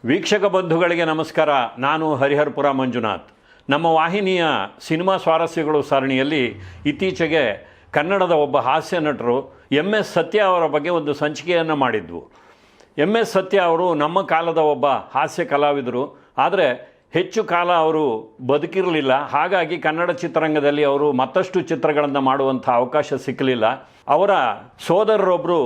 ವೀಕ್ಷಕ ಬಂಧುಗಳಿಗೆ ನಮಸ್ಕಾರ. ನಾನು ಹರಿಹರಪುರ ಮಂಜುನಾಥ್. ನಮ್ಮ ವಾಹಿನಿಯ ಸಿನಿಮಾ ಸ್ವಾರಸ್ಯಗಳು ಸರಣಿಯಲ್ಲಿ ಇತ್ತೀಚೆಗೆ ಕನ್ನಡದ ಒಬ್ಬ ಹಾಸ್ಯ ನಟರು MS ಸತ್ಯ ಅವರ ಬಗ್ಗೆ ಒಂದು ಸಂಚಿಕೆಯನ್ನು ಮಾಡಿದ್ವು. MS ಸತ್ಯ ಅವರು ನಮ್ಮ ಕಾಲದ ಒಬ್ಬ ಹಾಸ್ಯ ಕಲಾವಿದರು. ಆದರೆ ಹೆಚ್ಚು ಕಾಲ ಅವರು ಬದುಕಿರಲಿಲ್ಲ. ಹಾಗಾಗಿ ಕನ್ನಡ ಚಿತ್ರರಂಗದಲ್ಲಿ ಅವರು ಮತ್ತಷ್ಟು ಚಿತ್ರಗಳನ್ನು ಮಾಡುವಂಥ ಅವಕಾಶ ಸಿಕ್ಕಲಿಲ್ಲ. ಅವರ ಸೋದರರೊಬ್ಬರು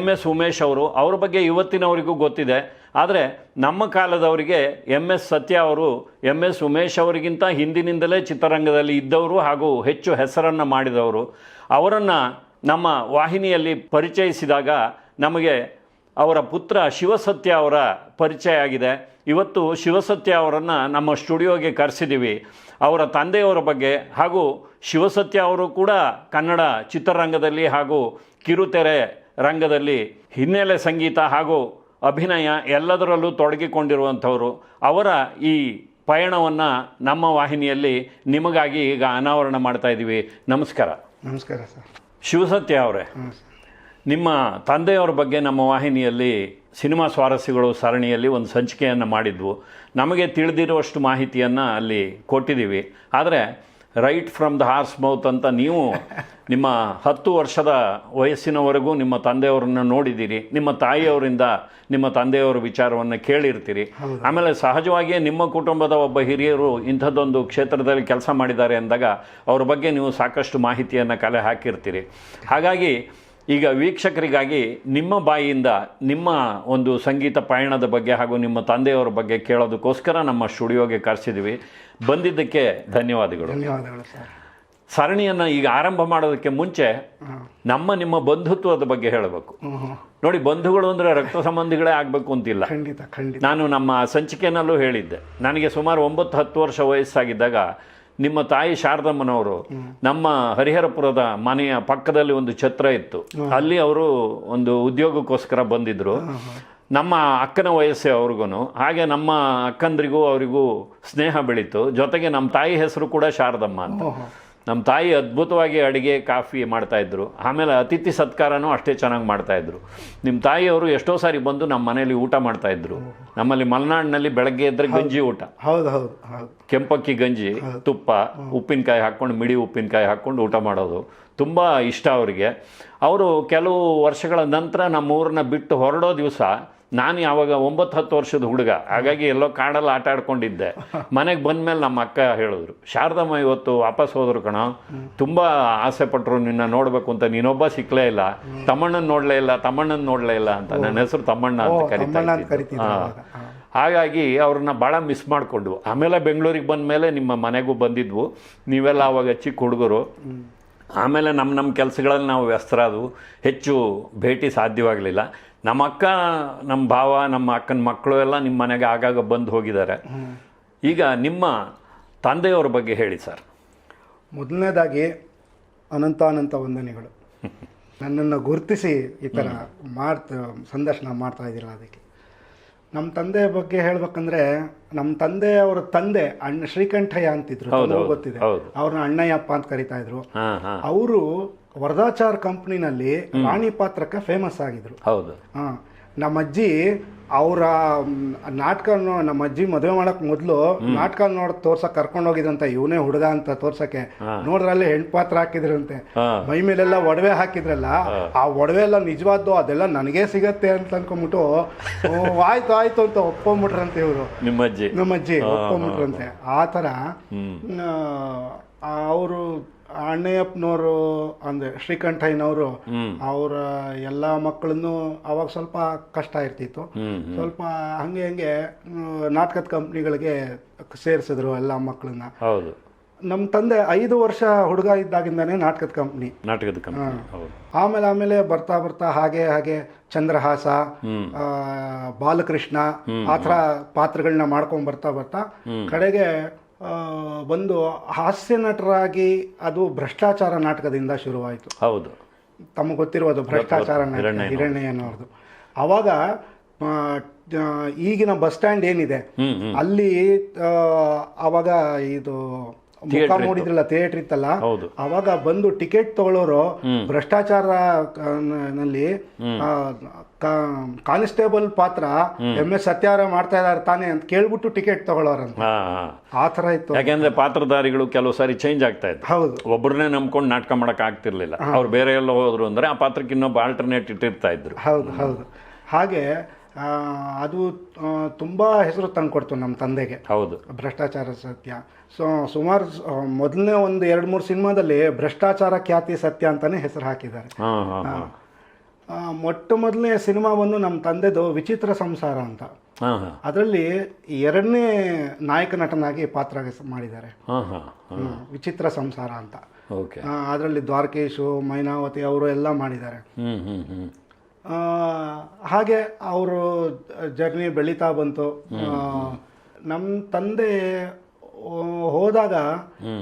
MS ಉಮೇಶ್ ಅವರು, ಅವ್ರ ಬಗ್ಗೆ ಇವತ್ತಿನವರಿಗೂ ಗೊತ್ತಿದೆ. ಆದರೆ ನಮ್ಮ ಕಾಲದವರಿಗೆ MS ಸತ್ಯ ಅವರು MS ಉಮೇಶ್ ಅವರಿಗಿಂತ ಹಿಂದಿನಿಂದಲೇ ಚಿತ್ರರಂಗದಲ್ಲಿ ಇದ್ದವರು ಹಾಗೂ ಹೆಚ್ಚು ಹೆಸರನ್ನು ಮಾಡಿದವರು. ಅವರನ್ನು ನಮ್ಮ ವಾಹಿನಿಯಲ್ಲಿ ಪರಿಚಯಿಸಿದಾಗ ನಮಗೆ ಅವರ ಪುತ್ರ ಶಿವಸತ್ಯ ಅವರ ಪರಿಚಯ ಆಗಿದೆ. ಇವತ್ತು ಶಿವಸತ್ಯ ಅವರನ್ನು ನಮ್ಮ ಸ್ಟುಡಿಯೋಗೆ ಕರೆಸಿದ್ದೀವಿ. ಅವರ ತಂದೆಯವರ ಬಗ್ಗೆ ಹಾಗೂ ಶಿವಸತ್ಯ ಅವರು ಕೂಡ ಕನ್ನಡ ಚಿತ್ರರಂಗದಲ್ಲಿ ಹಾಗೂ ಕಿರುತೆರೆ ರಂಗದಲ್ಲಿ ಹಿನ್ನೆಲೆ ಸಂಗೀತ ಹಾಗೂ ಅಭಿನಯ ಎಲ್ಲದರಲ್ಲೂ ತೊಡಗಿಕೊಂಡಿರುವಂಥವರು. ಅವರ ಈ ಪಯಣವನ್ನು ನಮ್ಮ ವಾಹಿನಿಯಲ್ಲಿ ನಿಮಗಾಗಿ ಈಗ ಅನಾವರಣ ಮಾಡ್ತಾ ಇದ್ದೀವಿ. ನಮಸ್ಕಾರ. ನಮಸ್ಕಾರ ಸರ್. ಶಿವಸತ್ಯ ಅವರೇ, ನಿಮ್ಮ ತಂದೆಯವರ ಬಗ್ಗೆ ನಮ್ಮ ವಾಹಿನಿಯಲ್ಲಿ ಸಿನಿಮಾ ಸ್ವಾರಸ್ಯಗಳು ಸರಣಿಯಲ್ಲಿ ಒಂದು ಸಂಚಿಕೆಯನ್ನು ಮಾಡಿದ್ವು. ನಮಗೆ ತಿಳಿದಿರುವಷ್ಟು ಮಾಹಿತಿಯನ್ನು ಅಲ್ಲಿ ಕೊಟ್ಟಿದ್ದೀವಿ. ಆದರೆ right from the horse mouth ಅಂತ ನೀವು ನಿಮ್ಮ 10 ವರ್ಷದ ವಯಸ್ಸಿನವರೆಗೂ ನಿಮ್ಮ ತಂದೆಯವರನ್ನು ನೋಡಿದ್ದೀರಿ. ನಿಮ್ಮ ತಾಯಿಯವರಿಂದ ನಿಮ್ಮ ತಂದೆಯವರ ವಿಚಾರವನ್ನು ಕೇಳಿರ್ತೀರಿ. ಆಮೇಲೆ ಸಹಜವಾಗಿಯೇ ನಿಮ್ಮ ಕುಟುಂಬದ ಒಬ್ಬ ಹಿರಿಯರು ಇಂಥದ್ದೊಂದು ಕ್ಷೇತ್ರದಲ್ಲಿ ಕೆಲಸ ಮಾಡಿದ್ದಾರೆ ಅಂದಾಗ ಅವ್ರ ಬಗ್ಗೆ ನೀವು ಸಾಕಷ್ಟು ಮಾಹಿತಿಯನ್ನು ಕಲೆ ಹಾಕಿರ್ತೀರಿ. ಹಾಗಾಗಿ ಈಗ ವೀಕ್ಷಕರಿಗಾಗಿ ನಿಮ್ಮ ಬಾಯಿಯಿಂದ ನಿಮ್ಮ ಒಂದು ಸಂಗೀತ ಪಯಣದ ಬಗ್ಗೆ ಹಾಗೂ ನಿಮ್ಮ ತಂದೆಯವರ ಬಗ್ಗೆ ಕೇಳೋದಕ್ಕೋಸ್ಕರ ನಮ್ಮ ಸ್ಟುಡಿಯೋಗೆ ಕರೆಸಿದ್ವಿ. ಬಂದಿದ್ದಕ್ಕೆ ಧನ್ಯವಾದಗಳು. ಧನ್ಯವಾದಗಳು ಸರ್. ಸರಣಿಯನ್ನು ಈಗ ಆರಂಭ ಮಾಡೋದಕ್ಕೆ ಮುಂಚೆ ನಿಮ್ಮ ಬಂಧುತ್ವದ ಬಗ್ಗೆ ಹೇಳಬೇಕು. ನೋಡಿ, ಬಂಧುಗಳು ಅಂದರೆ ರಕ್ತ ಸಂಬಂಧಿಗಳೇ ಆಗಬೇಕು ಅಂತಿಲ್ಲ. ಖಂಡಿತ ಖಂಡಿತ. ನಾನು ನಮ್ಮ ಸಂಚಿಕೆಯಲ್ಲೂ ಹೇಳಿದ್ದೆ, ನನಗೆ ಸುಮಾರು 9-10 ವರ್ಷ ವಯಸ್ಸಾಗಿದ್ದಾಗ ನಿಮ್ಮ ತಾಯಿ ಶಾರದಮ್ಮನವರು ನಮ್ಮ ಹರಿಹರಪುರದ ಮನೆಯ ಪಕ್ಕದಲ್ಲಿ ಒಂದು ಛತ್ರ ಇತ್ತು, ಅಲ್ಲಿ ಅವರು ಒಂದು ಉದ್ಯೋಗಕ್ಕೋಸ್ಕರ ಬಂದಿದ್ದರು. ನಮ್ಮ ಅಕ್ಕನ ವಯಸ್ಸೇ ಅವ್ರಿಗೂ. ಹಾಗೆ ನಮ್ಮ ಅಕ್ಕಂದ್ರಿಗೂ ಅವರಿಗೂ ಸ್ನೇಹ ಬೆಳೀತು. ಜೊತೆಗೆ ನಮ್ಮ ತಾಯಿ ಹೆಸರು ಕೂಡ ಶಾರದಮ್ಮ ಅಂತ. ನಮ್ಮ ತಾಯಿ ಅದ್ಭುತವಾಗಿ ಅಡುಗೆ ಕಾಫಿ ಮಾಡ್ತಾಯಿದ್ರು. ಆಮೇಲೆ ಅತಿಥಿ ಸತ್ಕಾರನೂ ಅಷ್ಟೇ ಚೆನ್ನಾಗಿ ಮಾಡ್ತಾಯಿದ್ರು. ನಿಮ್ಮ ತಾಯಿಯವರು ಎಷ್ಟೋ ಸಾರಿ ಬಂದು ನಮ್ಮ ಮನೇಲಿ ಊಟ ಮಾಡ್ತಾಯಿದ್ರು. ನಮ್ಮಲ್ಲಿ ಮಲೆನಾಡಿನಲ್ಲಿ ಬೆಳಗ್ಗೆ ಎದ್ದರೆ ಗಂಜಿ ಊಟ, ಹೌದು ಹೌದು ಹೌದು, ಕೆಂಪಕ್ಕಿ ಗಂಜಿ, ತುಪ್ಪ, ಉಪ್ಪಿನಕಾಯಿ ಹಾಕ್ಕೊಂಡು, ಮಿಡಿ ಉಪ್ಪಿನಕಾಯಿ ಹಾಕ್ಕೊಂಡು ಊಟ ಮಾಡೋದು ತುಂಬ ಇಷ್ಟ ಅವರಿಗೆ. ಅವರು ಕೆಲವು ವರ್ಷಗಳ ನಂತರ ನಮ್ಮ ಊರನ್ನ ಬಿಟ್ಟು ಹೊರಡೋ ದಿವಸ ನಾನು ಯಾವಾಗ 9-10 ವರ್ಷದ ಹುಡುಗ, ಹಾಗಾಗಿ ಎಲ್ಲೋ ಕಾಡಲ್ಲಿ ಆಟ ಆಡ್ಕೊಂಡಿದ್ದೆ. ಮನೆಗೆ ಬಂದಮೇಲೆ ನಮ್ಮ ಅಕ್ಕ ಹೇಳಿದ್ರು, ಶಾರದಮ್ಮ ಇವತ್ತು ವಾಪಸ್ ಹೋದ್ರು ಕಣ, ತುಂಬ ಆಸೆ ಪಟ್ಟರು ನಿನ್ನ ನೋಡಬೇಕು ಅಂತ, ನೀನೊಬ್ಬ ಸಿಕ್ಕಲೇ ಇಲ್ಲ, ತಮ್ಮಣ್ಣನ ನೋಡಲೇ ಇಲ್ಲ ಅಂತ. ನನ್ನ ಹೆಸರು ತಮ್ಮಣ್ಣ ಅಂತ ಕರಿತಾ. ಹಾಗಾಗಿ ಅವ್ರನ್ನ ಭಾಳ ಮಿಸ್ ಮಾಡಿಕೊಂಡ್ವು. ಆಮೇಲೆ ಬೆಂಗಳೂರಿಗೆ ಬಂದ ಮೇಲೆ ನಿಮ್ಮ ಮನೆಗೂ ಬಂದಿದ್ವು. ನೀವೆಲ್ಲ ಆವಾಗ ಚಿಕ್ಕ ಹುಡುಗರು. ಆಮೇಲೆ ನಮ್ಮ ಕೆಲಸಗಳಲ್ಲಿ ನಾವು ವ್ಯಸ್ತರಾದವು, ಹೆಚ್ಚು ಭೇಟಿ ಸಾಧ್ಯವಾಗಲಿಲ್ಲ. ನಮ್ಮ ಅಕ್ಕ, ನಮ್ಮ ಭಾವ, ನಮ್ಮ ಅಕ್ಕನ ಮಕ್ಕಳು ಎಲ್ಲ ನಿಮ್ಮ ಮನೆಗೆ ಆಗಾಗ ಬಂದು ಹೋಗಿದ್ದಾರೆ. ಈಗ ನಿಮ್ಮ ತಂದೆಯವರ ಬಗ್ಗೆ ಹೇಳಿ ಸರ್. ಮೊದಲನೇದಾಗಿ ಅನಂತ ವಂದನೆಗಳು. ನನ್ನನ್ನು ಗುರುತಿಸಿ ಈ ಥರ ಸಂದರ್ಶನ ಮಾಡ್ತಾ ಇದ್ದೀರಲ್ಲ, ಅದಕ್ಕೆ. ನಮ್ಮ ತಂದೆ ಬಗ್ಗೆ ಹೇಳ್ಬೇಕಂದ್ರೆ, ನಮ್ಮ ತಂದೆಯವರ ತಂದೆ ಶ್ರೀಕಂಠಯ್ಯ ಅಂತಿದ್ರು, ಗೊತ್ತಿದೆ. ಅವ್ರನ್ನ ಅಣ್ಣಯ್ಯಪ್ಪ ಅಂತ ಕರಿತಾ ಇದ್ರು. ಅವರು ವರದಾಚಾರ್ ಕಂಪ್ನಿನಲ್ಲಿ ರಾಣಿ ಪಾತ್ರಕ್ಕೆ ಫೇಮಸ್ ಆಗಿದ್ರು. ಹೌದು. ನಮ್ಮ ಅಜ್ಜಿ ಅವರ ನಾಟಕ, ನಮ್ಮ ಅಜ್ಜಿ ಮದುವೆ ಮಾಡಕ್ ಮೊದಲು ನಾಟಕ ತೋರ್ಸಕ್ ಕರ್ಕೊಂಡು ಹೋಗಿದ್ರಂತೆ. ಇವನೇ ಹುಡುಗ ಅಂತ ತೋರ್ಸಕ್ಕೆ. ನೋಡ್ರಲ್ಲಿ ಹೆಣ್ಣು ಪಾತ್ರ ಹಾಕಿದ್ರಂತೆ, ಮೈ ಮೇಲೆಲ್ಲ ಒಡವೆ ಹಾಕಿದ್ರಲ್ಲ, ಆ ಒಡವೆ ಎಲ್ಲ ನಿಜವಾದ್ದು, ಅದೆಲ್ಲ ನನಗೇ ಸಿಗತ್ತೆ ಅಂತ ಅನ್ಕೊಂಡ್ಬಿಟ್ಟು ಆಯ್ತು ಅಂತ ಒಪ್ಕೊಂಡ್ಬಿಟ್ರಂತೆ ಇವರು. ನಮ್ಮ ಅಜ್ಜಿ ಒಪ್ಕೊಂಡ್ಬಿಟ್ರಂತೆ. ಆ ಥರ ಅವರು ಅಣ್ಣಯ್ಯಪ್ಪನವರು ಅಂದರೆ ಶ್ರೀಕಂಠಯ್ಯನವರು ಅವರ ಎಲ್ಲ ಮಕ್ಕಳನ್ನು ಅವಾಗ ಸ್ವಲ್ಪ ಕಷ್ಟ ಇರ್ತಿತ್ತು. ಸ್ವಲ್ಪ ಹಂಗೆ ನಾಟಕದ ಕಂಪ್ನಿಗಳಿಗೆ ಸೇರಿಸಿದ್ರು ಎಲ್ಲ ಮಕ್ಕಳನ್ನ. ನಮ್ಮ ತಂದೆ 5 ವರ್ಷ ಹುಡುಗ ಇದ್ದಾಗಿಂದಾನೆ ನಾಟಕದ ಕಂಪ್ನಿ. ಆಮೇಲೆ ಬರ್ತಾ ಹಾಗೆ ಚಂದ್ರಹಾಸ, ಬಾಲಕೃಷ್ಣ, ಆ ಥರ ಪಾತ್ರಗಳನ್ನ ಮಾಡ್ಕೊಂಡ್ ಬರ್ತಾ ಕಡೆಗೆ ಒಂದು ಹಾಸ್ಯ ನಟರಾಗಿ ಅದು ಭ್ರಷ್ಟಾಚಾರ ನಾಟಕದಿಂದ ಶುರುವಾಯಿತು. ಹೌದು, ತಮಗೆ ಗೊತ್ತಿರುವುದು ಭ್ರಷ್ಟಾಚಾರ ನಾಟಕ, ಹಿರಣ್ಯನವ್ರದ್ದು. ಆವಾಗ ಈಗಿನ ಬಸ್ ಸ್ಟ್ಯಾಂಡ್ ಏನಿದೆ ಅಲ್ಲಿ ಆವಾಗ ಇದು ಮುಖ ಮೂಡಿದ್ರಲ್ಲ, ಥಿಯೇಟರ್ ಇತ್ತಲ್ಲ, ಹೌದು. ಅವಾಗ ಬಂದು ಟಿಕೆಟ್ ತಗೊಳ್ಳೋರು ಭ್ರಷ್ಟಾಚಾರ ನಲ್ಲಿ ಕಾನ್ಸ್ಟೇಬಲ್ ಪಾತ್ರ MS ಸತ್ಯಾಗ್ರಹ ಮಾಡ್ತಾ ಇದಾರೆ ತಾನೇ ಅಂತ ಕೇಳ್ಬಿಟ್ಟು ಟಿಕೆಟ್ ತಗೊಳ್ಳೋರಂತ. ಆ ತರ ಇತ್ತು. ಯಾಕೆಂದ್ರೆ ಪಾತ್ರಧಾರಿಗಳು ಕೆಲವು ಸಾರಿ ಚೇಂಜ್ ಆಗ್ತಾ ಇತ್ತು. ಹೌದು. ಒಬ್ಬರನ್ನೇ ನಂಬ್ಕೊಂಡು ನಾಟಕ ಮಾಡಕ್ ಆಗ್ತಿರ್ಲಿಲ್ಲ. ಅವ್ರು ಬೇರೆ ಎಲ್ಲ ಹೋದ್ರು ಅಂದ್ರೆ ಆ ಪಾತ್ರಕ್ಕೆ ಇನ್ನೊಬ್ಬ ಆಲ್ಟರ್ನೇಟ್ ಇಟ್ಟಿರ್ತಾ ಇದ್ರು. ಹೌದು ಹೌದು. ಹಾಗೆ ಅದು ತುಂಬಾ ಹೆಸರು ತಂದ್ಕೊಡ್ತು ನಮ್ಮ ತಂದೆಗೆ. ಹೌದು. ಭ್ರಷ್ಟಾಚಾರ ಸತ್ಯ. ಸುಮಾರು ಮೊದಲನೇ ಒಂದು 2-3 ಸಿನಿಮಾದಲ್ಲಿ ಭ್ರಷ್ಟಾಚಾರ ಖ್ಯಾತಿ ಸತ್ಯ ಅಂತಾನೆ ಹೆಸರು ಹಾಕಿದ್ದಾರೆ. ಮೊಟ್ಟ ಮೊದಲನೇ ಸಿನಿಮಾ ಬಂದು ನಮ್ಮ ತಂದೆದು ವಿಚಿತ್ರ ಸಂಸಾರ ಅಂತ. ಅದರಲ್ಲಿ 2ನೇ ನಾಯಕ ನಟನಾಗಿ ಪಾತ್ರ ಮಾಡಿದ್ದಾರೆ. ವಿಚಿತ್ರ ಸಂಸಾರ ಅಂತ. ಅದರಲ್ಲಿ ದ್ವಾರಕೇಶು, ಮೈನಾವತಿ ಅವರು ಎಲ್ಲ ಮಾಡಿದ್ದಾರೆ. ಹಾಗೆ ಅವರು ಜರ್ನಿ ಬೆಳೀತಾ ಬಂತು. ನಮ್ಮ ತಂದೆ ಹೋದಾಗ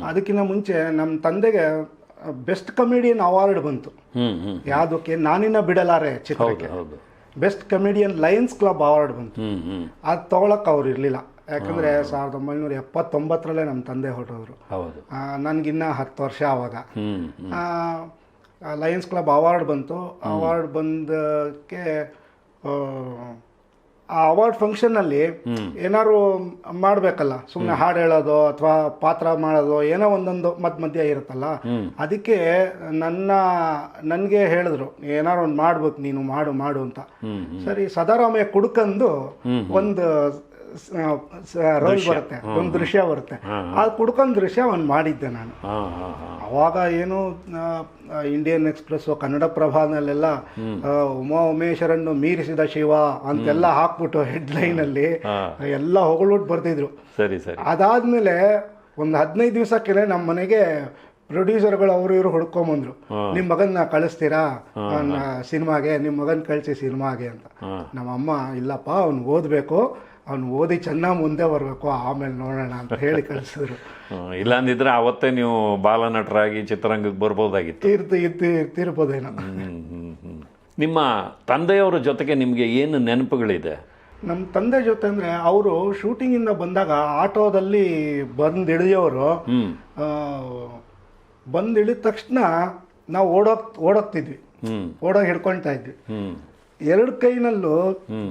ಅದಕ್ಕಿಂತ ಮುಂಚೆ ನಮ್ಮ ತಂದೆಗೆ ಬೆಸ್ಟ್ ಕಮಿಡಿಯನ್ ಅವಾರ್ಡ್ ಬಂತು. ಯಾವುದಕ್ಕೆ? ನಾನಿನ್ನ ಬಿಡಲಾರೆ ಚಿತ್ರಕ್ಕೆ best comedian Lions club award ಬಂತು. ಅದು ತಗೊಳಕ್ ಅವ್ರು ಇರಲಿಲ್ಲ. ಯಾಕಂದ್ರೆ 1979 ನಮ್ಮ ತಂದೆ ಹೊರಟೋದ್ರು. ನನ್ಗಿನ್ನ 10 ವರ್ಷ ಆವಾಗ. ಲಯನ್ಸ್ ಕ್ಲಬ್ ಅವಾರ್ಡ್ ಬಂತು. ಅವಾರ್ಡ್ ಬಂದಕ್ಕೆ ಆ ಅವಾರ್ಡ್ ಫಂಕ್ಷನ್ನಲ್ಲಿ ಏನಾದ್ರು ಮಾಡಬೇಕಲ್ಲ, ಸುಮ್ಮನೆ ಹಾಡು ಹೇಳೋದು ಅಥವಾ ಪಾತ್ರ ಮಾಡೋದು ಏನೋ ಒಂದೊಂದು ಮಧ್ಯ ಇರುತ್ತಲ್ಲ. ಅದಕ್ಕೆ ನನಗೆ ಹೇಳಿದ್ರು ಏನಾರು ಒಂದು ಮಾಡ್ಬೇಕು, ನೀನು ಮಾಡು ಅಂತ. ಸರಿ, ಸದಾರಾಮಯ್ಯ ಕುಡ್ಕಂದು ಒಂದು ರೋಲ್ ಬರುತ್ತೆ, ಒಂದು ದೃಶ್ಯ ಬರುತ್ತೆ. ಆ ಕುಡ್ಕೊಂಡ್ ದೃಶ್ಯ ಒಂದು ಮಾಡಿದ್ದೆ ನಾನು. ಅವಾಗ ಏನು ಇಂಡಿಯನ್ ಎಕ್ಸ್ಪ್ರೆಸ್, ಕನ್ನಡ ಪ್ರಭಾನಲ್ಲೆಲ್ಲ ಉಮೇಶ್ವರನ್ನು ಮೀರಿಸಿದ ಶಿವ ಅಂತೆಲ್ಲ ಹಾಕ್ಬಿಟ್ಟು ಹೆಡ್ಲೈನ್ ಅಲ್ಲಿ ಎಲ್ಲ ಹೊಗಳ್ಬಿಟ್ಟು ಬರ್ತಿದ್ರು. ಸರಿ ಸರಿ. ಅದಾದ್ಮೇಲೆ ಒಂದು 15 ದಿವಸಕ್ಕೆ ನಮ್ಮ ಮನೆಗೆ ಪ್ರೊಡ್ಯೂಸರ್ಗಳು ಅವರು ಇವರು ಹುಡ್ಕೊಂಬಂದ್ರು. ನಿಮ್ಮ ಮಗನ್ನ ಕಳಿಸ್ತೀರಾ ಸಿನಿಮಾಗೆ, ನಿಮ್ಮ ಮಗನ್ ಕಳಿಸಿ ಸಿನಿಮಾಗೆ ಅಂತ. ನಮ್ಮಮ್ಮ ಇಲ್ಲಪ್ಪ, ಅವ್ನು ಓದಬೇಕು, ಅವ್ನು ಓದಿ ಚೆನ್ನಾಗಿ ಮುಂದೆ ಬರಬೇಕು, ಆಮೇಲೆ ನೋಡೋಣ ಅಂತ ಹೇಳಿ ಕಳಿಸಿದ್ರು. ಇಲ್ಲಾಂದಿದ್ರೆ ಅವತ್ತೇ ನೀವು ಬಾಲನಟರಾಗಿ ಚಿತ್ರರಂಗಕ್ಕೆ ಬರ್ಬೋದಾಗಿತ್ತು. ಇರ್ಬೋದೇನೋ. ನಿಮ್ಮ ತಂದೆಯವರ ಜೊತೆಗೆ ನಿಮಗೆ ಏನು ನೆನಪುಗಳಿದೆ? ನಮ್ಮ ತಂದೆ ಜೊತೆ ಅಂದರೆ, ಅವರು ಶೂಟಿಂಗಿಂದ ಬಂದಾಗ ಆಟೋದಲ್ಲಿ ಬಂದಿಳಿಯೋರು. ಬಂದಿಳಿದ ತಕ್ಷಣ ನಾವು ಓಡೋಗ್ತಿದ್ವಿ, ಓಡೋಗಿ ಹಿಡ್ಕೊಳ್ತಾ ಇದ್ವಿ. 2 ಕೈನಲ್ಲೂ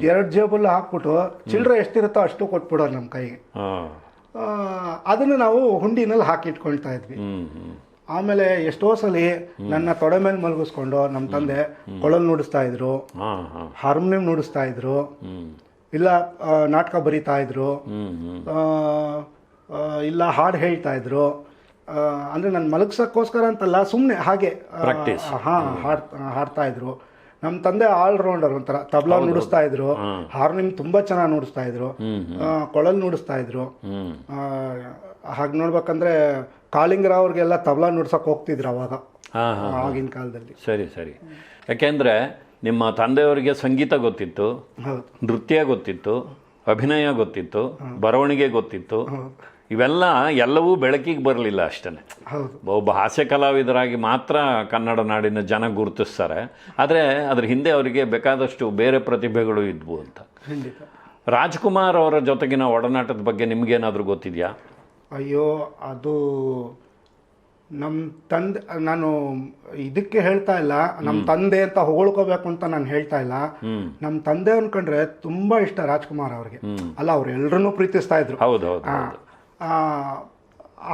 2 ಜೇಬಲ್ಲಿ ಹಾಕ್ಬಿಟ್ಟು ಚಿಲ್ಲರೆ ಎಷ್ಟಿರುತ್ತೋ ಅಷ್ಟು ಕೊಟ್ಬಿಡೋರು ನಮ್ಮ ಕೈಗೆ. ಅದನ್ನು ನಾವು ಹುಂಡಿನಲ್ಲಿ ಹಾಕಿಟ್ಕೊಳ್ತಾ ಇದ್ವಿ. ಆಮೇಲೆ ಎಷ್ಟೋ ಸಲ ನನ್ನ ತೊಡೆ ಮೇಲೆ ಮಲಗಿಸ್ಕೊಂಡು ನಮ್ಮ ತಂದೆ ಕೊಳಲ್ ನುಡಿಸ್ತಾ ಇದ್ರು, ಹಾರ್ಮೋನಿಯಂ ನುಡಿಸ್ತಾ ಇದ್ರು, ಇಲ್ಲ ನಾಟಕ ಬರೀತಾ ಇದ್ರು, ಇಲ್ಲ ಹಾಡು ಹೇಳ್ತಾ ಇದ್ರು. ಅಂದ್ರೆ ನನ್ನ ಮಲಗ್ಸಕ್ಕೋಸ್ಕರ ಅಂತಲ್ಲ, ಸುಮ್ಮನೆ ಹಾಗೆ ಹಾಡ್ತಾ ಇದ್ರು. ನಮ್ಮ ತಂದೆ ಆಲ್ರೌಂಡರ್, ಒಂಥರ ತಬಲಾ ನುಡಿಸ್ತಾ ಇದ್ರು, ಹಾರ್ಮೋನಿಯಂ ತುಂಬಾ ಚೆನ್ನಾಗಿ ನುಡಿಸ್ತಾ ಇದ್ರು, ಕೊಳಲ್ ನುಡಿಸ್ತಾ ಇದ್ರು. ಹಾಗೆ ನೋಡ್ಬೇಕಂದ್ರೆ ಕಾಳಿಂಗರಾವ್ ಅವ್ರಿಗೆಲ್ಲ ತಬಲಾ ನುಡ್ಸಕ್ ಹೋಗ್ತಿದ್ರು ಅವಾಗ, ಆಗಿನ ಕಾಲದಲ್ಲಿ. ಸರಿ ಸರಿ. ಯಾಕೆಂದ್ರೆ ನಿಮ್ಮ ತಂದೆಯವರಿಗೆ ಸಂಗೀತ ಗೊತ್ತಿತ್ತು, ನೃತ್ಯ ಗೊತ್ತಿತ್ತು, ಅಭಿನಯ ಗೊತ್ತಿತ್ತು, ಬರವಣಿಗೆ ಗೊತ್ತಿತ್ತು. ಎಲ್ಲವೂ ಬೆಳಕಿಗೆ ಬರಲಿಲ್ಲ ಅಷ್ಟೇ. ಒಬ್ಬ ಹಾಸ್ಯ ಕಲಾವಿದರಾಗಿ ಮಾತ್ರ ಕನ್ನಡ ನಾಡಿನ ಜನ ಗುರುತಿಸ್ತಾರೆ. ಆದರೆ ಅದ್ರ ಹಿಂದೆ ಅವರಿಗೆ ಬೇಕಾದಷ್ಟು ಬೇರೆ ಪ್ರತಿಭೆಗಳು ಇದ್ವು ಅಂತ. ರಾಜ್ಕುಮಾರ್ ಅವರ ಜೊತೆಗಿನ ಒಡನಾಟದ ಬಗ್ಗೆ ನಿಮ್ಗೇನಾದರೂ ಗೊತ್ತಿದೆಯಾ? ಅಯ್ಯೋ, ಅದು ನಮ್ಮ ತಂದೆ, ನಾನು ಇದಕ್ಕೆ ಹೇಳ್ತಾ ಇಲ್ಲ, ನಮ್ಮ ತಂದೆ ಅಂತ ಹೊಗಳ್ಕೋಬೇಕು ಅಂತ ನಾನು ಹೇಳ್ತಾ ಇಲ್ಲ. ನಮ್ಮ ತಂದೆ ಅನ್ಕೊಂಡ್ರೆ ತುಂಬಾ ಇಷ್ಟ ರಾಜ್ಕುಮಾರ್ ಅವ್ರಿಗೆ. ಅಲ್ಲ, ಅವ್ರು ಎಲ್ರನ್ನೂ ಪ್ರೀತಿಸ್ತಾ ಇದ್ರು.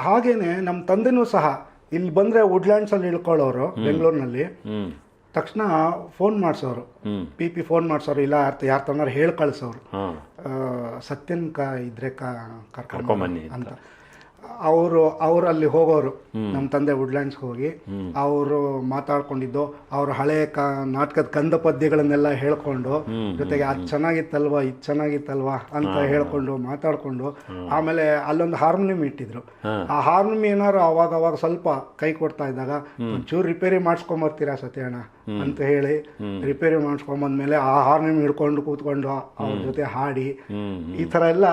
ಹಾಗೇನೆ ನಮ್ಮ ತಂದೆನೂ ಸಹ ಇಲ್ಲಿ ಬಂದ್ರೆ ವುಡ್ಲ್ಯಾಂಡ್ಸ್ ಅಲ್ಲಿ ಇಳ್ಕೊಳ್ಳೋರು ಬೆಂಗಳೂರಿನಲ್ಲಿ. ತಕ್ಷಣ ಫೋನ್ ಮಾಡಿಸೋರು, PP ಫೋನ್ ಮಾಡಿಸೋರು, ಇಲ್ಲ ಯಾರ ತನಾರು ಹೇಳಿ ಕಳ್ಸೋರು, ಸತ್ಯನ್ ಇದ್ರೆ ಕರ್ಕೊಂಬನ್ನಿ ಅಂತ. ಅವರು ಅಲ್ಲಿ ಹೋಗೋರು. ನಮ್ಮ ತಂದೆ ವುಡ್ಲ್ಯಾಂಡ್ಸ್ಗೆ ಹೋಗಿ ಅವರು ಮಾತಾಡ್ಕೊಂಡಿದ್ದು, ಅವ್ರ ಹಳೆ ನಾಟಕದ ಕಂದ ಪದ್ಯಗಳನ್ನೆಲ್ಲ ಹೇಳ್ಕೊಂಡು, ಜೊತೆಗೆ ಅದು ಚೆನ್ನಾಗಿತ್ತಲ್ವಾ, ಇದು ಚೆನ್ನಾಗಿತ್ತಲ್ವಾ ಅಂತ ಹೇಳ್ಕೊಂಡು ಮಾತಾಡ್ಕೊಂಡು, ಆಮೇಲೆ ಅಲ್ಲೊಂದು ಹಾರ್ಮೋನಿಯಂ ಇಟ್ಟಿದ್ರು. ಆ ಹಾರ್ಮೋನಿಯಂ ಏನಾರು ಅವಾಗ ಸ್ವಲ್ಪ ಕೈ ಕೊಡ್ತಾ ಇದ್ದಾಗ, ಒಂಚೂರು ರಿಪೇರಿ ಮಾಡಿಸ್ಕೊಂಬರ್ತೀರಾ ಸತ್ಯಣ್ಣ ಅಂತ ಹೇಳಿ ರಿಪೇರಿ ಮಾಡಿಸ್ಕೊಂಬಂದ್ಮೇಲೆ ಆ ಹಾರ್ಮೋನಿಯಂ ಹಿಡ್ಕೊಂಡು ಕೂತ್ಕೊಂಡು ಅವ್ರ ಜೊತೆ ಹಾಡಿ, ಈ ಥರ ಎಲ್ಲ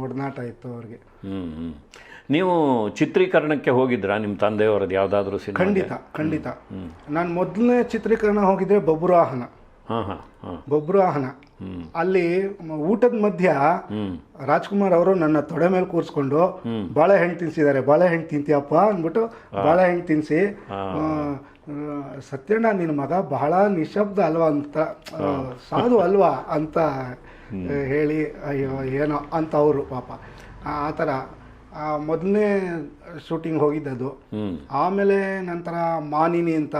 ಒಡನಾಟ ಇತ್ತು ಅವ್ರಿಗೆ. ನೀವು ಚಿತ್ರೀಕರಣಕ್ಕೆ ಹೋಗಿದ್ರಾ ನಿಮ್ಮ ತಂದೆಯವರದ್ದು ಯಾವುದಾದ್ರೂ ಸಿನಿಮಾ? ಖಂಡಿತ. ನಾನು ಮೊದಲನೇ ಚಿತ್ರೀಕರಣ ಹೋಗಿದ್ರೆ ಬಬ್ರುವಾಹನ. ಅಲ್ಲಿ ಊಟದ ಮಧ್ಯ ರಾಜ್ಕುಮಾರ್ ಅವರು ನನ್ನ ತೊಡೆ ಮೇಲೆ ಕೂರಿಸ್ಕೊಂಡು ಬಾಳೆಹಣ್ಣು ತಿನ್ಸಿದ್ದಾರೆ. ಬಾಳೆಹಣ್ಣು ತಿಂತೀಯಪ್ಪ ಅಂದ್ಬಿಟ್ಟು ಬಾಳೆಹಣ್ಣು ತಿನ್ಸಿ, ಸತ್ಯಣ್ಣ ನಿನ್ನ ಮಗ ಬಹಳ ನಿಶಬ್ದ ಅಲ್ವಾ ಅಂತ, ಸಾಧು ಅಲ್ವಾ ಅಂತ ಹೇಳಿ, ಅಯ್ಯೋ ಏನೋ ಅಂತ ಅವರು ಪಾಪ ಆ ಥರ. ಮೊದಲನೇ ಶೂಟಿಂಗ್ ಹೋಗಿದ್ದದು. ಆಮೇಲೆ ನಂತರ ಮಾನಿನಿ ಅಂತ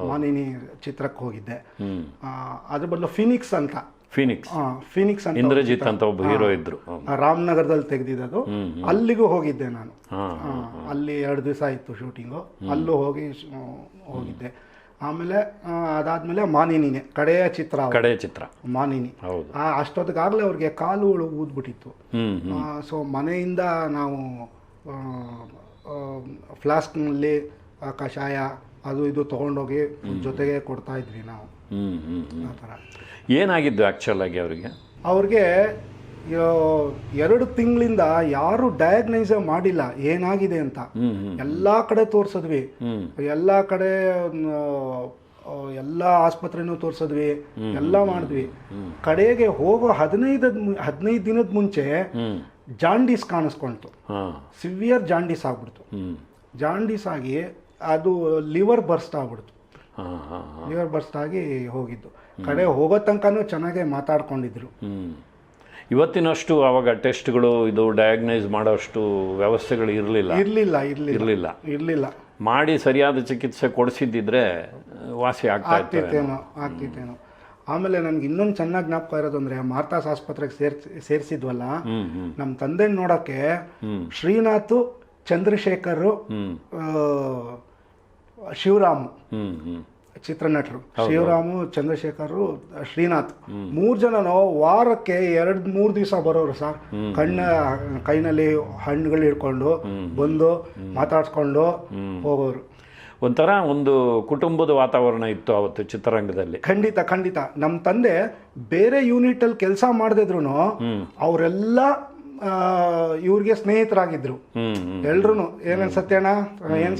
ಮಾನಿನಿ ಚಿತ್ರಕ್ಕೆ ಹೋಗಿದ್ದೆ. ಅದ್ರ ಬದಲು ಫಿನಿಕ್ಸ್ ಅಂತ ಫಿನಿಕ್ಸ್ ಅಂತ ಇಂದ್ರಜಿತ್ ಅಂತ ಒಬ್ಬ ಹೀರೋ ಇದ್ರು, ರಾಮನಗರದಲ್ಲಿ ತೆಗೆದಿದ್ದು. ಅಲ್ಲಿಗೂ ಹೋಗಿದ್ದೆ ನಾನು. ಅಲ್ಲಿ 2 ದಿವಸ ಇತ್ತು ಶೂಟಿಂಗು, ಅಲ್ಲೂ ಹೋಗಿದ್ದೆ. ಆಮೇಲೆ ಅದಾದ್ಮೇಲೆ ಮಾನಿನಿನೇ ಕಡೆಯ ಚಿತ್ರ ಮಾನಿನಿ. ಅಷ್ಟೊತ್ತಿಗಾಗಲೇ ಅವ್ರಿಗೆ ಕಾಲುಗಳು ಊದ್ಬಿಟ್ಟಿತ್ತು. ಸೊ ಮನೆಯಿಂದ ನಾವು ಫ್ಲಾಸ್ಕ್ನಲ್ಲಿ ಕಷಾಯ ಅದು ಇದು ತೊಗೊಂಡೋಗಿ ಜೊತೆಗೆ ಕೊಡ್ತಾ ಇದ್ವಿ ನಾವು. ಆ ಥರ ಏನಾಗಿದ್ದು ಆ್ಯಕ್ಚುಲ್ ಆಗಿ ಅವ್ರಿಗೆ 2 ತಿಂಗಳಿಂದ ಯಾರು ಡಯಾಗ್ನೈಸ್ ಮಾಡಿಲ್ಲ ಏನಾಗಿದೆ ಅಂತ. ಎಲ್ಲಾ ಕಡೆ ತೋರ್ಸದ್ವಿ, ಎಲ್ಲಾ ಕಡೆ ಎಲ್ಲ ಆಸ್ಪತ್ರೆನೂ ತೋರ್ಸದ್ವಿ, ಎಲ್ಲ ಮಾಡಿದ್ವಿ. ಕಡೆಗೆ ಹೋಗೋ 15 ದಿನದ ಮುಂಚೆ ಜಾಂಡೀಸ್ ಕಾಣಿಸ್ಕೊಳ್ತು. ಸಿವಿಯರ್ ಜಾಂಡೀಸ್ ಆಗ್ಬಿಡ್ತು. ಜಾಂಡೀಸ್ ಆಗಿ ಅದು ಲಿವರ್ ಬರ್ಸ್ಟ್ ಆಗ್ಬಿಡ್ತು. ಲಿವರ್ ಬರ್ಸ್ಟ್ ಆಗಿ ಹೋಗಿದ್ದು. ಕಡೆ ಹೋಗೋ ತನಕನೂ ಚೆನ್ನಾಗೆ ಮಾತಾಡ್ಕೊಂಡಿದ್ರು. ಇವತ್ತಿನಷ್ಟು ಅವಾಗ ಟೆಸ್ಟ್ಗಳು ಇದು ಡಯಾಗ್ನೈಸ್ ಮಾಡೋಷ್ಟು ವ್ಯವಸ್ಥೆಗಳು ಇರಲಿಲ್ಲ. ಮಾಡಿ ಸರಿಯಾದ ಚಿಕಿತ್ಸೆ ಕೊಡಿಸಿದ್ದಿದ್ರೆ ವಾಸಿ ಆಗ್ತಿತ್ತೇನೋ. ಆಮೇಲೆ ನನ್ಗೆ ಇನ್ನೊಂದು ಚೆನ್ನಾಗಿ ಜ್ಞಾಪಕ ಇರೋದು ಅಂದ್ರೆ ಮಾರ್ತಾಸ್ ಆಸ್ಪತ್ರೆಗೆ ಸೇರಿಸಿದ್ವಲ್ಲ, ನಮ್ಮ ತಂದೆ ನೋಡಕ್ಕೆ ಶ್ರೀನಾಥ್, ಚಂದ್ರಶೇಖರ್, ಶಿವರಾಮು ಚಿತ್ರನಟರು, ಶಿವರಾಮು, ಚಂದ್ರಶೇಖರ್, ಶ್ರೀನಾಥ್ 3 ಜನನು ವಾರಕ್ಕೆ 2-3 ದಿವಸ ಬರೋರು ಸರ್. ಕೈನಲ್ಲಿ ಹಣ್ಣುಗಳು ಹಿಡ್ಕೊಂಡು ಬಂದು ಮಾತಾಡ್ಸ್ಕೊಂಡು ಹೋಗೋರು. ಒಂಥರ ಒಂದು ಕುಟುಂಬದ ವಾತಾವರಣ ಇತ್ತು ಅವತ್ತು ಚಿತ್ರರಂಗದಲ್ಲಿ. ಖಂಡಿತ. ನಮ್ಮ ತಂದೆ ಬೇರೆ ಯೂನಿಟ್ ಅಲ್ಲಿ ಕೆಲಸ ಮಾಡದಿದ್ರು ಅವರೆಲ್ಲ ಇವ್ರಿಗೆ ಸ್ನೇಹಿತರಾಗಿದ್ರು ಎಲ್ರು. ಏನ್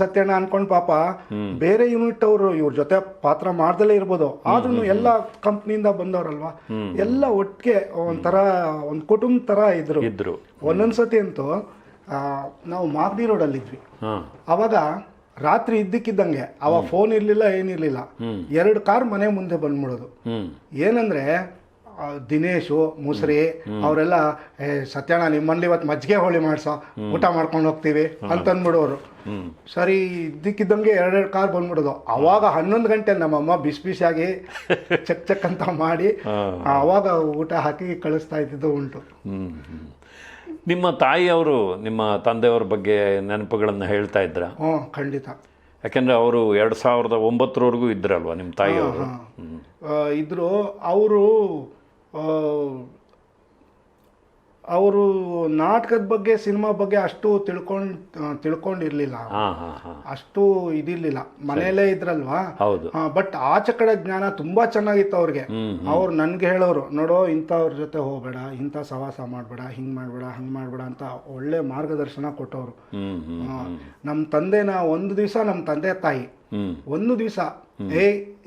ಸತ್ಯಣ್ಣ ಅನ್ಕೊಂಡ್ ಪಾಪ ಬೇರೆ ಯೂನಿಟ್ ಅವರು ಇವ್ರ ಜೊತೆ ಪಾತ್ರ ಮಾಡ್ದಲೇ ಇರ್ಬೋದು, ಆದ್ರೂ ಎಲ್ಲ ಕಂಪ್ನಿಯಿಂದ ಬಂದವರಲ್ವಾ, ಎಲ್ಲ ಒಟ್ಟಿಗೆ ಒಂಥರ ಒಂದ್ ಕುಟುಂಬ ತರ ಇದ್ರು. ಒಂದೊಂದ್ಸತಿ ಅಂತೂ ನಾವು ಮಾಗಡಿ ರೋಡ್ ಅಲ್ಲಿ ಇದ್ವಿ. ಅವಾಗ ರಾತ್ರಿ ಇದ್ದಕ್ಕಿದ್ದಂಗೆ ಅವಾಗ ಫೋನ್ ಇರ್ಲಿಲ್ಲ, ಏನಿರ್ಲಿಲ್ಲ. 2 ಕಾರ್ ಮನೆ ಮುಂದೆ ಬಂದ್ಬಿಡೋದು. ಏನಂದ್ರೆ ದಿನೇಶು, ಮುಸ್ರಿ ಅವರೆಲ್ಲ, ಸತ್ಯಣ್ಣ ನಿಮ್ಮಲ್ಲಿ ಇವತ್ತು ಮಜ್ಜಿಗೆ ಹೋಳಿ ಮಾಡ್ಸೋ, ಊಟ ಮಾಡ್ಕೊಂಡು ಹೋಗ್ತೀವಿ ಅಂತ ಅಂದ್ಬಿಡೋರು. ಸರಿ ಇದ್ದಕ್ಕಿದ್ದಂಗೆ 2 ಕಾರ್ ಬಂದ್ಬಿಡೋದು. ಅವಾಗ 11 ಗಂಟೆ ನಮ್ಮಮ್ಮ ಬಿಸಿಯಾಗಿ ಚಕ್ ಅಂತ ಮಾಡಿ ಅವಾಗ ಊಟ ಹಾಕಿ ಕಳಿಸ್ತಾ ಇದ್ದಿದ್ದು ಉಂಟು. ನಿಮ್ಮ ತಾಯಿಯವರು ನಿಮ್ಮ ತಂದೆಯವ್ರ ಬಗ್ಗೆ ನೆನಪುಗಳನ್ನು ಹೇಳ್ತಾ ಇದ್ರ? ಖಂಡಿತ. ಯಾಕೆಂದ್ರೆ ಅವರು 2009 ಇದ್ರಲ್ವಾ ನಿಮ್ಮ ತಾಯಿಯವರು? ಇದ್ರು. ಅವರು ನಾಟಕದ ಬಗ್ಗೆ, ಸಿನಿಮಾ ಬಗ್ಗೆ ಅಷ್ಟು ತಿಳ್ಕೊಂಡಿರ್ಲಿಲ್ಲ, ಅಷ್ಟು ಇದಿರ್ಲಿಲ್ಲ. ಮನೆಯಲ್ಲೇ ಇದ್ರಲ್ವಾ. ಬಟ್ ಆಚೆ ಕಡೆ ಜ್ಞಾನ ತುಂಬಾ ಚೆನ್ನಾಗಿತ್ತು ಅವ್ರಿಗೆ. ಅವ್ರು ನನ್ಗೆ ಹೇಳೋರು, ನೋಡೋ ಇಂಥವ್ರ ಜೊತೆ ಹೋಗ್ಬೇಡ, ಇಂಥ ಸವಾಸ ಮಾಡ್ಬೇಡ, ಹಿಂಗ್ ಮಾಡ್ಬೇಡ, ಹಂಗ್ ಮಾಡ್ಬೇಡ ಅಂತ ಒಳ್ಳೆ ಮಾರ್ಗದರ್ಶನ ಕೊಟ್ಟವ್ರು. ನಮ್ಮ ತಂದೆನ ಒಂದು ದಿವಸ ನಮ್ಮ ತಂದೆ ತಾಯಿ ಒಂದು ದಿವಸ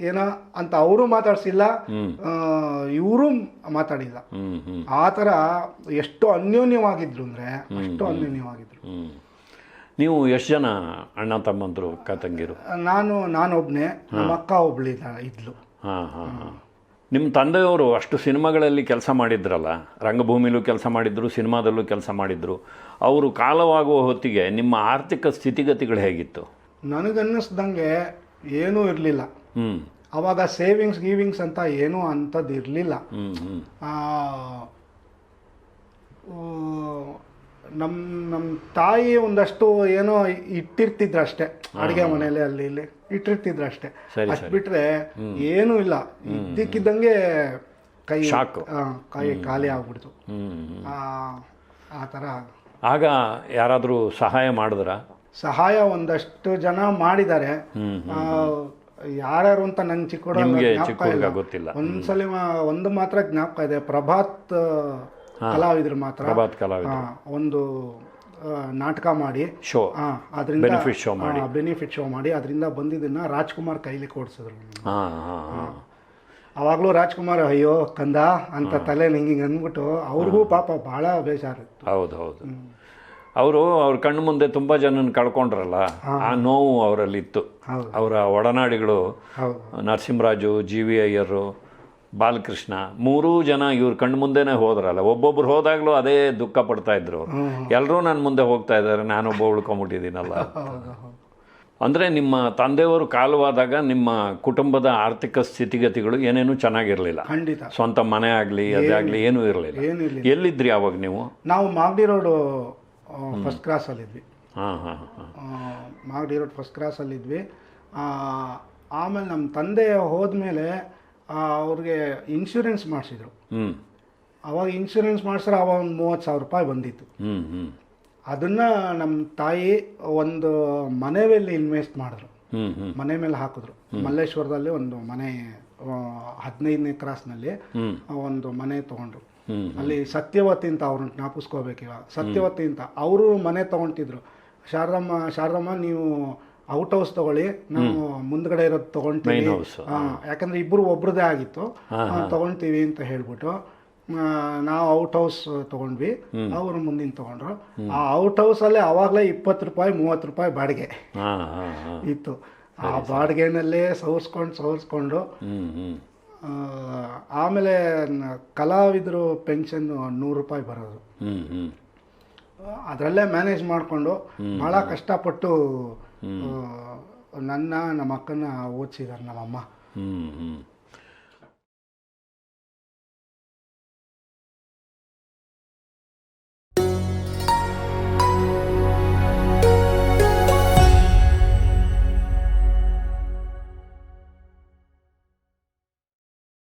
ಏನ ಅಂತ ಅವರು ಮಾತಾಡ್ಸಿಲ್ಲ, ಇವರು ಮಾತಾಡಿಲ್ಲ. ಆ ಥರ ಎಷ್ಟು ಅನ್ಯೋನ್ಯವಾಗಿದ್ರು ಅಂದ್ರೆ ಅಷ್ಟು ಅನ್ಯೋನ್ಯವಾಗಿದ್ರು. ನೀವು ಎಷ್ಟು ಜನ ಅಣ್ಣ ತಮ್ಮಂದ್ರು, ಅಕ್ಕ ತಂಗಿರು? ನಾನೊಬ್ನೇ, ನಮ್ಮ ಅಕ್ಕ ಒಬ್ಳು ಇದ್ಲು. ನಿಮ್ಮ ತಂದೆಯವರು ಅಷ್ಟು ಸಿನಿಮಾಗಳಲ್ಲಿ ಕೆಲಸ ಮಾಡಿದ್ರಲ್ಲ, ರಂಗಭೂಮಿಲೂ ಕೆಲಸ ಮಾಡಿದ್ರು, ಸಿನಿಮಾದಲ್ಲೂ ಕೆಲಸ ಮಾಡಿದ್ರು. ಅವರು ಕಾಲವಾಗುವ ಹೊತ್ತಿಗೆ ನಿಮ್ಮ ಆರ್ಥಿಕ ಸ್ಥಿತಿಗತಿಗಳು ಹೇಗಿತ್ತು? ನನಗನ್ನಿಸ್ದಂಗೆ ಏನೂ ಇರಲಿಲ್ಲ. ಅವಾಗ ಸೇವಿಂಗ್ಸ್ ಅಂತ ಏನೂ ಅಂಥದ್ದು ಇರಲಿಲ್ಲ. ನಮ್ಮ ತಾಯಿ ಒಂದಷ್ಟು ಏನೋ ಇಟ್ಟಿರ್ತಿದ್ರು ಅಷ್ಟೇ, ಅಡುಗೆ ಮನೆಯಲ್ಲಿ ಅಲ್ಲಿ ಇಲ್ಲಿ ಇಟ್ಟಿರ್ತಿದ್ರು ಅಷ್ಟೇ. ಅಷ್ಟು ಬಿಟ್ರೆ ಏನೂ ಇಲ್ಲ. ಇದ್ದಕ್ಕಿದ್ದಂಗೆ ಕೈ ಖಾಲಿ ಆಗ್ಬಿಡ್ತು. ಆ ಥರ. ಆಗ ಯಾರಾದರೂ ಸಹಾಯ ಮಾಡಿದ್ರ? ಸಹಾಯ ಒಂದಷ್ಟು ಜನ ಮಾಡಿದ್ದಾರೆ. ಯಾರ್ಯಾರು ಅಂತ ನಂಗೆ ಚಿಕ್ಕ ಗೊತ್ತಿಲ್ಲ. ಒಂದ್ಸಲ ಒಂದು ಮಾತ್ರ ಜ್ಞಾಪಕ ಇದೆ. ಪ್ರಭಾತ್ ಕಲಾವಿದ್ರು ಮಾತ್ರ ಒಂದು ನಾಟಕ ಮಾಡಿ ಶೋ, ಅದರಿಂದ ಬೆನಿಫಿಟ್ ಶೋ ಮಾಡಿ ಅದರಿಂದ ಬಂದಿದ್ದನ್ನ ರಾಜ್ಕುಮಾರ್ ಕೈಲಿ ಕೊಡ್ಸಿದ್ರು. ಅವಾಗಲೂ ರಾಜ್ಕುಮಾರ್ ಅಯ್ಯೋ ಕಂದ ಅಂತ ತಲೆ ಹಿಂಗೆ ಅಂದ್ಬಿಟ್ಟು ಅವ್ರಿಗೂ ಪಾಪ ಭಾಳ ಬೇಜಾರಿತ್ತು. ಹೌದು ಹೌದು. ಅವ್ರ ಕಣ್ಣು ಮುಂದೆ ತುಂಬ ಜನನ ಕಳ್ಕೊಂಡ್ರಲ್ಲ, ಆ ನೋವು ಅವರಲ್ಲಿತ್ತು. ಹೌದು. ಅವರ ಒಡನಾಡಿಗಳು ಹೌದು. ನರಸಿಂಹರಾಜು, ಜಿ ವಿ ಅಯ್ಯರು, ಬಾಲಕೃಷ್ಣ, ಮೂರೂ ಜನ ಇವ್ರ ಕಣ್ಣು ಮುಂದೆನೇ ಹೋದ್ರಲ್ಲ. ಒಬ್ಬೊಬ್ರು ಹೋದಾಗಲೂ ಅದೇ ದುಃಖ ಪಡ್ತಾ ಇದ್ರು. ಎಲ್ಲರೂ ನನ್ನ ಮುಂದೆ ಹೋಗ್ತಾ ಇದ್ದಾರೆ, ನಾನೊಬ್ಬ ಉಳ್ಕೊಂಬಿಟ್ಟಿದ್ದೀನಲ್ಲ. ಅಂದರೆ ನಿಮ್ಮ ತಂದೆಯವರು ಕಾಲವಾದಾಗ ನಿಮ್ಮ ಕುಟುಂಬದ ಆರ್ಥಿಕ ಸ್ಥಿತಿಗತಿಗಳು ಏನೇನು ಚೆನ್ನಾಗಿರಲಿಲ್ಲ. ಖಂಡಿತ. ಸ್ವಂತ ಮನೆ ಆಗಲಿ ಅದಾಗಲಿ ಏನೂ ಇರಲಿಲ್ಲ. ಏನಿಲ್ಲ. ಎಲ್ಲಿದ್ರಿ ಅವಾಗ ನೀವು? ನಾವು ಮಾಗಡಿ ರೋಡು ಫಸ್ಟ್ ಕ್ರಾಸಲ್ಲಿದ್ವಿ. ಹಾಂ ಹಾಂ ಹಾಂ. ಮಾಗಡಿ ರೋಡ್ ಫಸ್ಟ್ ಕ್ರಾಸಲ್ಲಿದ್ವಿ. ಆಮೇಲೆ ನಮ್ಮ ತಂದೆ ಹೋದ್ಮೇಲೆ ಅವ್ರಿಗೆ ಇನ್ಶೂರೆನ್ಸ್ ಮಾಡಿಸಿದ್ರು. ಅವಾಗ ಇನ್ಶೂರೆನ್ಸ್ ಮಾಡಿಸ್ರೆ ಅವಾಗ ಒಂದು 30,000 ರೂಪಾಯಿ ಬಂದಿತ್ತು. ಅದನ್ನು ನಮ್ಮ ತಾಯಿ ಒಂದು ಮನೆ ಮೇಲೆ ಇನ್ವೆಸ್ಟ್ ಮಾಡಿದ್ರು, ಮನೆ ಮೇಲೆ ಹಾಕಿದ್ರು. ಮಲ್ಲೇಶ್ವರದಲ್ಲಿ ಒಂದು ಮನೆ 15ನೇ ಕ್ರಾಸ್ನಲ್ಲಿ ಒಂದು ಮನೆ ತೊಗೊಂಡ್ರು. ಅಲ್ಲಿ ಸತ್ಯವತಿ ಅಂತ ಅವ್ರನ್ನ ಜ್ಞಾಪಿಸ್ಕೋಬೇಕು. ಇವಾಗ ಸತ್ಯವತಿ ಅಂತ ಅವರು ಮನೆ ತೊಗೊಂತಿದ್ರು. ಶಾರದಮ್ಮ ನೀವು ಔಟ್ ಹೌಸ್ ತಗೊಳ್ಳಿ, ನಾವು ಮುಂದ್ಗಡೆ ಇರೋದು ತೊಗೊಳ್ತೀವಿ, ಯಾಕಂದ್ರೆ ಇಬ್ಬರು ಒಬ್ರದೇ ಆಗಿತ್ತು, ತೊಗೊಳ್ತೀವಿ ಅಂತ ಹೇಳ್ಬಿಟ್ಟು ನಾವು ಔಟ್ ಹೌಸ್ ತೊಗೊಂಡ್ವಿ. ಅವರು ಮುಂದಿನ ತೊಗೊಂಡ್ರು. ಆ ಔಟ್ ಹೌಸಲ್ಲೇ ಅವಾಗಲೇ 20 ರೂಪಾಯಿ 30 ರೂಪಾಯಿ ಬಾಡಿಗೆ ಇತ್ತು. ಆ ಬಾಡಿಗೆನಲ್ಲೇ ಸವರ್ಸ್ಕೊಂಡು ಆಮೇಲೆ ಕಲಾವಿದರು ಪೆನ್ಷನ್ 100 ರೂಪಾಯಿ ಬರೋದು. ಅದರಲ್ಲೇ ಮ್ಯಾನೇಜ್ ಮಾಡಿಕೊಂಡು ಭಾಳ ಕಷ್ಟಪಟ್ಟು ನಮ್ಮ ಅಕ್ಕನ ಓದಿಸಿದಾರೆ ನಮ್ಮಮ್ಮ.